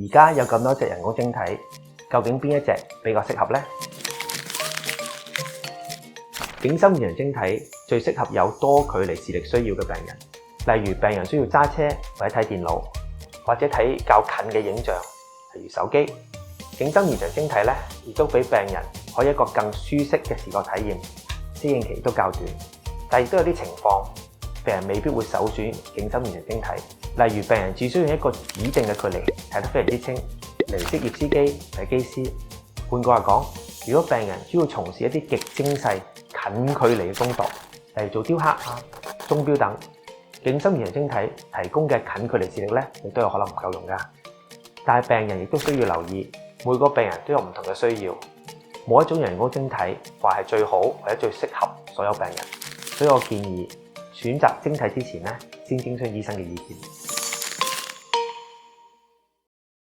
而家有咁多隻人工晶體，究竟邊一隻比較適合呢？景深遠洋晶體最適合有多距離視力需要嘅病人，例如病人需要揸車或者睇電腦，或者睇較近嘅影像，例如手機。景深遠洋晶體咧，亦都俾病人可以一個更舒適嘅視覺體驗，適應期都較短。但亦都有啲情況，病人未必會首選景深遠洋晶體，例如病人只需要一個指定嘅距離睇得非常之清，例如職業司機或者機師。換句話講，如果病人需要從事一啲極精細近距離嘅工作，例如做雕刻啊、鐘錶等，景深遠洋晶體提供嘅近距離視力咧，亦都有可能唔夠用㗎。但係病人亦都需要留意，每個病人都有唔同嘅需要，冇一種人工晶體話係最好或者最適合所有病人，所以我建議選擇晶體之前咧，先徵詢醫生嘅意見。